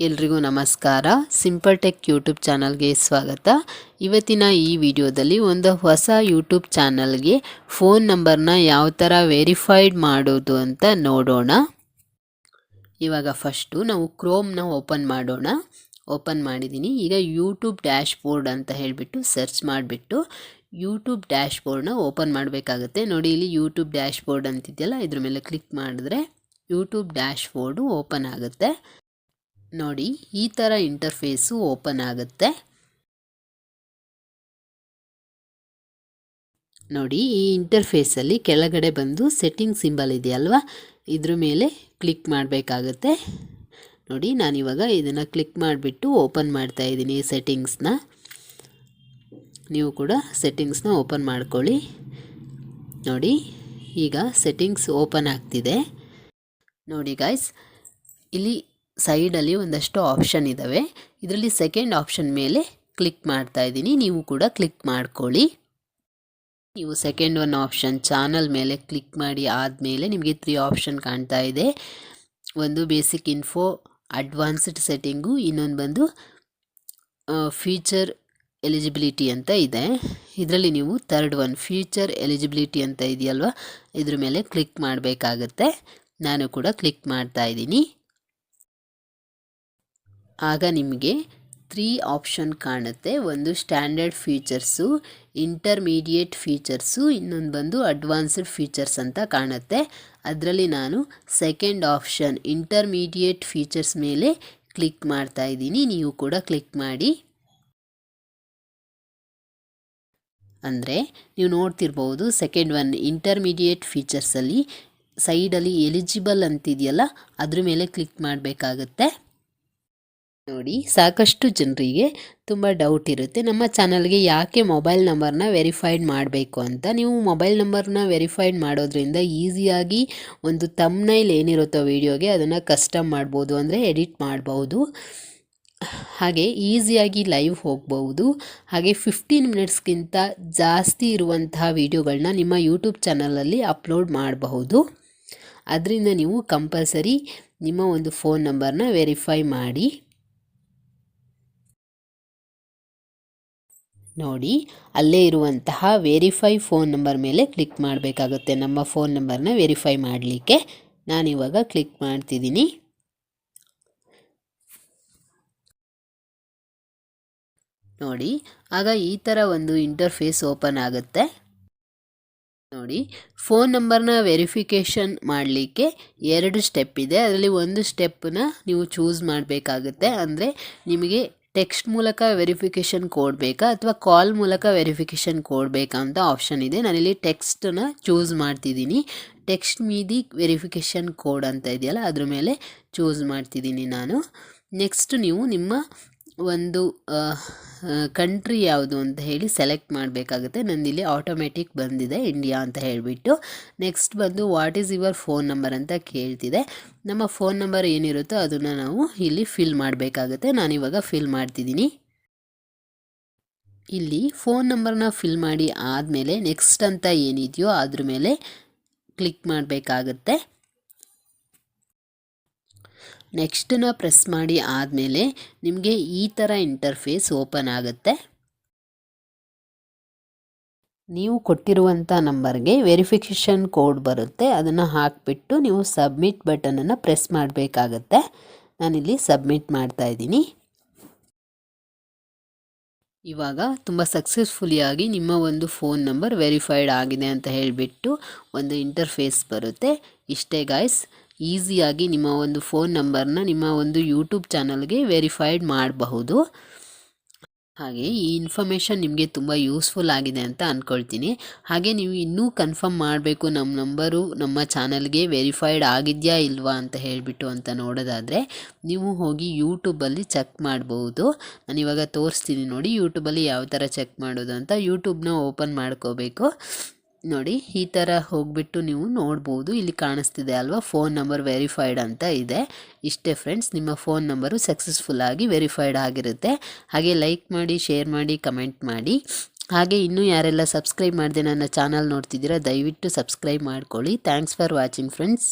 ಎಲ್ರಿಗೂ ನಮಸ್ಕಾರ. Simple tech YouTube ಚಾನಲ್ಗೆ ಸ್ವಾಗತ. ಇವತ್ತಿನ ಈ ವಿಡಿಯೋದಲ್ಲಿ ಒಂದು ಹೊಸ ಯೂಟ್ಯೂಬ್ ಚಾನಲ್ಗೆ ಫೋನ್ ನಂಬರ್ನ ಯಾವ ಥರ ವೆರಿಫೈಡ್ ಮಾಡೋದು ಅಂತ ನೋಡೋಣ. ಇವಾಗ ಫಸ್ಟು ನಾವು ಕ್ರೋಮ್ನ ಓಪನ್ ಮಾಡೋಣ. ಓಪನ್ ಮಾಡಿದ್ದೀನಿ. ಈಗ ಯೂಟ್ಯೂಬ್ ಡ್ಯಾಶ್ ಬೋರ್ಡ್ ಅಂತ ಹೇಳಿಬಿಟ್ಟು ಸರ್ಚ್ ಮಾಡಿಬಿಟ್ಟು ಯೂಟ್ಯೂಬ್ ಡ್ಯಾಶ್ ಬೋರ್ಡ್ನ ಓಪನ್ ಮಾಡಬೇಕಾಗುತ್ತೆ. ನೋಡಿ, ಇಲ್ಲಿ ಯೂಟ್ಯೂಬ್ ಡ್ಯಾಶ್ ಬೋರ್ಡ್ ಅಂತಿದೆಯಲ್ಲ, ಇದ್ರ ಮೇಲೆ ಕ್ಲಿಕ್ ಮಾಡಿದ್ರೆ ಯೂಟ್ಯೂಬ್ ಡ್ಯಾಶ್ ಬೋರ್ಡು ಓಪನ್ ಆಗುತ್ತೆ. ನೋಡಿ, ಈ ಥರ ಇಂಟರ್ಫೇಸು ಓಪನ್ ಆಗುತ್ತೆ. ನೋಡಿ, ಈ ಇಂಟರ್ಫೇಸಲ್ಲಿ ಕೆಳಗಡೆ ಬಂದು ಸೆಟ್ಟಿಂಗ್ ಸಿಂಬಲ್ ಇದೆಯಲ್ವಾ, ಇದ್ರ ಮೇಲೆ ಕ್ಲಿಕ್ ಮಾಡಬೇಕಾಗುತ್ತೆ. ನೋಡಿ, ನಾನಿವಾಗ ಇದನ್ನು ಕ್ಲಿಕ್ ಮಾಡಿಬಿಟ್ಟು ಓಪನ್ ಮಾಡ್ತಾ ಇದ್ದೀನಿ ಸೆಟ್ಟಿಂಗ್ಸ್ನ. ನೀವು ಕೂಡ ಸೆಟ್ಟಿಂಗ್ಸ್ನ ಓಪನ್ ಮಾಡ್ಕೊಳ್ಳಿ. ನೋಡಿ, ಈಗ ಸೆಟ್ಟಿಂಗ್ಸ್ ಓಪನ್ ಆಗ್ತಿದೆ. ನೋಡಿ ಗಾಯ್ಸ್, ಇಲ್ಲಿ ಸೈಡಲ್ಲಿ ಒಂದಷ್ಟು ಆಪ್ಷನ್ ಇದ್ದಾವೆ. ಇದರಲ್ಲಿ ಸೆಕೆಂಡ್ ಆಪ್ಷನ್ ಮೇಲೆ ಕ್ಲಿಕ್ ಮಾಡ್ತಾ ಇದ್ದೀನಿ. ನೀವು ಕೂಡ ಕ್ಲಿಕ್ ಮಾಡ್ಕೊಳ್ಳಿ. ನೀವು ಸೆಕೆಂಡ್ ಒನ್ ಆಪ್ಷನ್ ಚಾನಲ್ ಮೇಲೆ ಕ್ಲಿಕ್ ಮಾಡಿ ಆದಮೇಲೆ ನಿಮಗೆ 3 ಆಪ್ಷನ್ ಕಾಣ್ತಾ ಇದೆ. ಒಂದು ಬೇಸಿಕ್ ಇನ್ಫೋ, ಅಡ್ವಾನ್ಸ್ಡ್ ಸೆಟ್ಟಿಂಗು, ಇನ್ನೊಂದು ಬಂದು ಫ್ಯೂಚರ್ ಎಲಿಜಿಬಿಲಿಟಿ ಅಂತ ಇದೆ. ಇದರಲ್ಲಿ ನೀವು ಥರ್ಡ್ ಒನ್ ಫ್ಯೂಚರ್ ಎಲಿಜಿಬಿಲಿಟಿ ಅಂತ ಇದೆಯಲ್ವ, ಇದ್ರ ಮೇಲೆ ಕ್ಲಿಕ್ ಮಾಡಬೇಕಾಗತ್ತೆ. ನಾನು ಕೂಡ ಕ್ಲಿಕ್ ಮಾಡ್ತಾ ಇದ್ದೀನಿ. ಆಗ ನಿಮಗೆ 3 ಆಪ್ಷನ್ ಕಾಣುತ್ತೆ. ಒಂದು ಸ್ಟ್ಯಾಂಡರ್ಡ್ ಫೀಚರ್ಸು, ಇಂಟರ್ಮೀಡಿಯೇಟ್ ಫೀಚರ್ಸು, ಇನ್ನೊಂದು ಬಂದು ಅಡ್ವಾನ್ಸ್ಡ್ ಫೀಚರ್ಸ್ ಅಂತ ಕಾಣುತ್ತೆ. ಅದರಲ್ಲಿ ನಾನು ಸೆಕೆಂಡ್ ಆಪ್ಷನ್ ಇಂಟರ್ಮೀಡಿಯೇಟ್ ಫೀಚರ್ಸ್ ಮೇಲೆ ಕ್ಲಿಕ್ ಮಾಡ್ತಾ ಇದ್ದೀನಿ. ನೀವು ಕೂಡ ಕ್ಲಿಕ್ ಮಾಡಿ. ಅಂದರೆ ನೀವು ನೋಡ್ತಿರ್ಬೋದು, ಸೆಕೆಂಡ್ ಒನ್ ಇಂಟರ್ಮೀಡಿಯೇಟ್ ಫೀಚರ್ಸಲ್ಲಿ ಸೈಡಲ್ಲಿ ಎಲಿಜಿಬಲ್ ಅಂತಿದೆಯಲ್ಲ, ಅದ್ರ ಮೇಲೆ ಕ್ಲಿಕ್ ಮಾಡಬೇಕಾಗತ್ತೆ. ನೋಡಿ, ಸಾಕಷ್ಟು ಜನರಿಗೆ ತುಂಬ ಡೌಟ್ ಇರುತ್ತೆ, ನಮ್ಮ ಚಾನಲ್ಗೆ ಯಾಕೆ ಮೊಬೈಲ್ ನಂಬರ್ನ ವೆರಿಫೈಡ್ ಮಾಡಬೇಕು ಅಂತ. ನೀವು ಮೊಬೈಲ್ ನಂಬರ್ನ ವೆರಿಫೈಡ್ ಮಾಡೋದ್ರಿಂದ ಈಸಿಯಾಗಿ ಒಂದು ಥಂಬ್ನೈಲ್ ಏನಿರುತ್ತೋ ವೀಡಿಯೋಗೆ ಅದನ್ನು ಕಸ್ಟಮ್ ಮಾಡ್ಬೋದು, ಅಂದರೆ ಎಡಿಟ್ ಮಾಡ್ಬೋದು. ಹಾಗೆ ಈಸಿಯಾಗಿ ಲೈವ್ ಹೋಗ್ಬೋದು. ಹಾಗೆ 15 ಮಿನಿಟ್ಸ್ಗಿಂತ ಜಾಸ್ತಿ ಇರುವಂತಹ ವೀಡಿಯೋಗಳನ್ನ ನಿಮ್ಮ ಯೂಟ್ಯೂಬ್ ಚಾನಲಲ್ಲಿ ಅಪ್ಲೋಡ್ ಮಾಡಬಹುದು. ಅದರಿಂದ ನೀವು ಕಂಪಲ್ಸರಿ ನಿಮ್ಮ ಒಂದು ಫೋನ್ ನಂಬರ್ನ ವೆರಿಫೈ ಮಾಡಿ. ನೋಡಿ, ಅಲ್ಲೇ ಇರುವಂತಹ ವೆರಿಫೈ ಫೋನ್ ನಂಬರ್ ಮೇಲೆ ಕ್ಲಿಕ್ ಮಾಡಬೇಕಾಗುತ್ತೆ. ನಮ್ಮ ಫೋನ್ ನಂಬರ್ನ ವೆರಿಫೈ ಮಾಡಲಿಕ್ಕೆ ನಾನಿವಾಗ ಕ್ಲಿಕ್ ಮಾಡ್ತಿದ್ದೀನಿ. ನೋಡಿ, ಆಗ ಈ ಥರ ಒಂದು ಇಂಟರ್ಫೇಸ್ ಓಪನ್ ಆಗುತ್ತೆ. ನೋಡಿ, ಫೋನ್ ನಂಬರ್ನ ವೆರಿಫಿಕೇಷನ್ ಮಾಡಲಿಕ್ಕೆ 2 ಸ್ಟೆಪ್ ಇದೆ. ಅದರಲ್ಲಿ ಒಂದು ಸ್ಟೆಪ್ಪನ್ನ ನೀವು ಚೂಸ್ ಮಾಡಬೇಕಾಗುತ್ತೆ. ಅಂದರೆ ನಿಮಗೆ ಟೆಕ್ಸ್ಟ್ ಮೂಲಕ ವೆರಿಫಿಕೇಷನ್ ಕೋಡ್ ಬೇಕಾ ಅಥವಾ ಕಾಲ್ ಮೂಲಕ ವೆರಿಫಿಕೇಷನ್ ಕೋಡ್ ಬೇಕಾ ಅಂತ ಆಪ್ಷನ್ ಇದೆ. ನಾನಿಲ್ಲಿ ಟೆಕ್ಸ್ಟನ್ನು ಚೂಸ್ ಮಾಡ್ತಿದ್ದೀನಿ. ಟೆಕ್ಸ್ಟ್ ಮೀದಿ ವೆರಿಫಿಕೇಷನ್ ಕೋಡ್ ಅಂತ ಇದೆಯಲ್ಲ, ಅದ್ರ ಮೇಲೆ ಚೂಸ್ ಮಾಡ್ತಿದ್ದೀನಿ ನಾನು. ನೆಕ್ಸ್ಟ್ ನೀವು ನಿಮ್ಮ ಒಂದು ಕಂಟ್ರಿ ಯಾವುದು ಅಂತ ಹೇಳಿ ಸೆಲೆಕ್ಟ್ ಮಾಡಬೇಕಾಗುತ್ತೆ. ನಂದಿಲ್ಲಿ ಆಟೋಮೆಟಿಕ್ ಬಂದಿದೆ ಇಂಡಿಯಾ ಅಂತ ಹೇಳಿಬಿಟ್ಟು. ನೆಕ್ಸ್ಟ್ ಬಂದು what is your phone number ಅಂತ ಕೇಳ್ತಿದೆ. ನಮ್ಮ ಫೋನ್ ನಂಬರ್ ಏನಿರುತ್ತೋ ಅದನ್ನು ನಾವು ಇಲ್ಲಿ ಫಿಲ್ ಮಾಡಬೇಕಾಗುತ್ತೆ. ನಾನಿವಾಗ ಫಿಲ್ ಮಾಡ್ತಿದ್ದೀನಿ. ಇಲ್ಲಿ ಫೋನ್ ನಂಬರ್ನ ಫಿಲ್ ಮಾಡಿ ಆದಮೇಲೆ ನೆಕ್ಸ್ಟ್ ಅಂತ ಏನಿದೆಯೋ ಅದ್ರ ಮೇಲೆ ಕ್ಲಿಕ್ ಮಾಡಬೇಕಾಗುತ್ತೆ. ನೆಕ್ಸ್ಟನ್ನ ಪ್ರೆಸ್ ಮಾಡಿ ಆದಮೇಲೆ ನಿಮಗೆ ಈ ಥರ ಇಂಟರ್ಫೇಸ್ ಓಪನ್ ಆಗುತ್ತೆ. ನೀವು ಕೊಟ್ಟಿರುವಂಥ ನಂಬರ್ಗೆ ವೆರಿಫಿಕೇಷನ್ ಕೋಡ್ ಬರುತ್ತೆ. ಅದನ್ನು ಹಾಕಿಬಿಟ್ಟು ನೀವು ಸಬ್ಮಿಟ್ ಬಟನನ್ನು ಪ್ರೆಸ್ ಮಾಡಬೇಕಾಗತ್ತೆ. ನಾನಿಲ್ಲಿ ಸಬ್ಮಿಟ್ ಮಾಡ್ತಾ ಇದ್ದೀನಿ. ಇವಾಗ ತುಂಬ ಸಕ್ಸಸ್ಫುಲಿಯಾಗಿ ನಿಮ್ಮ ಒಂದು ಫೋನ್ ನಂಬರ್ ವೆರಿಫೈಡ್ ಆಗಿದೆ ಅಂತ ಹೇಳಿಬಿಟ್ಟು ಒಂದು ಇಂಟರ್ಫೇಸ್ ಬರುತ್ತೆ. ಇಷ್ಟೇ ಗಾಯ್ಸ್, ಈಸಿಯಾಗಿ ನಿಮ್ಮ ಒಂದು ಫೋನ್ ನಂಬರ್ನ ನಿಮ್ಮ ಒಂದು ಯೂಟ್ಯೂಬ್ ಚಾನಲ್ಗೆ ವೆರಿಫೈಡ್ ಮಾಡಬಹುದು. ಹಾಗೆ ಈ ಇನ್ಫಾರ್ಮೇಷನ್ ನಿಮಗೆ ತುಂಬ ಯೂಸ್ಫುಲ್ ಆಗಿದೆ ಅಂತ ಅಂದ್ಕೊಳ್ತೀನಿ. ಹಾಗೆ ನೀವು ಇನ್ನೂ ಕನ್ಫರ್ಮ್ ಮಾಡಬೇಕು ನಮ್ಮ ನಂಬರು ನಮ್ಮ ಚಾನಲ್ಗೆ ವೆರಿಫೈಡ್ ಆಗಿದೆಯಾ ಇಲ್ವಾ ಅಂತ ಹೇಳಿಬಿಟ್ಟು ಅಂತ ನೋಡೋದಾದರೆ ನೀವು ಹೋಗಿ ಯೂಟ್ಯೂಬಲ್ಲಿ ಚೆಕ್ ಮಾಡ್ಬೋದು. ನಾನಿವಾಗ ತೋರಿಸ್ತೀನಿ ನೋಡಿ ಯೂಟ್ಯೂಬಲ್ಲಿ ಯಾವ ಥರ ಚೆಕ್ ಮಾಡೋದು ಅಂತ. ಯೂಟ್ಯೂಬ್ನ ಓಪನ್ ಮಾಡ್ಕೋಬೇಕು. ನೋಡಿ, ಈ ಥರ ಹೋಗ್ಬಿಟ್ಟು ನೀವು ನೋಡ್ಬೋದು. ಇಲ್ಲಿ ಕಾಣಿಸ್ತಿದೆ ಅಲ್ವಾ, ಫೋನ್ ನಂಬರ್ ವೆರಿಫೈಡ್ ಅಂತ ಇದೆ. ಇಷ್ಟೇ ಫ್ರೆಂಡ್ಸ್, ನಿಮ್ಮ ಫೋನ್ ನಂಬರು ಸಕ್ಸಸ್ಫುಲ್ಲಾಗಿ ವೆರಿಫೈಡ್ ಆಗಿರುತ್ತೆ. ಹಾಗೆ ಲೈಕ್ ಮಾಡಿ, ಶೇರ್ ಮಾಡಿ, ಕಮೆಂಟ್ ಮಾಡಿ. ಹಾಗೆ ಇನ್ನೂ ಯಾರೆಲ್ಲ ಸಬ್ಸ್ಕ್ರೈಬ್ ಮಾಡದೆ ನನ್ನ ಚಾನಲ್ ನೋಡ್ತಿದ್ದೀರಾ ದಯವಿಟ್ಟು ಸಬ್ಸ್ಕ್ರೈಬ್ ಮಾಡ್ಕೊಳ್ಳಿ. Thanks for watching friends.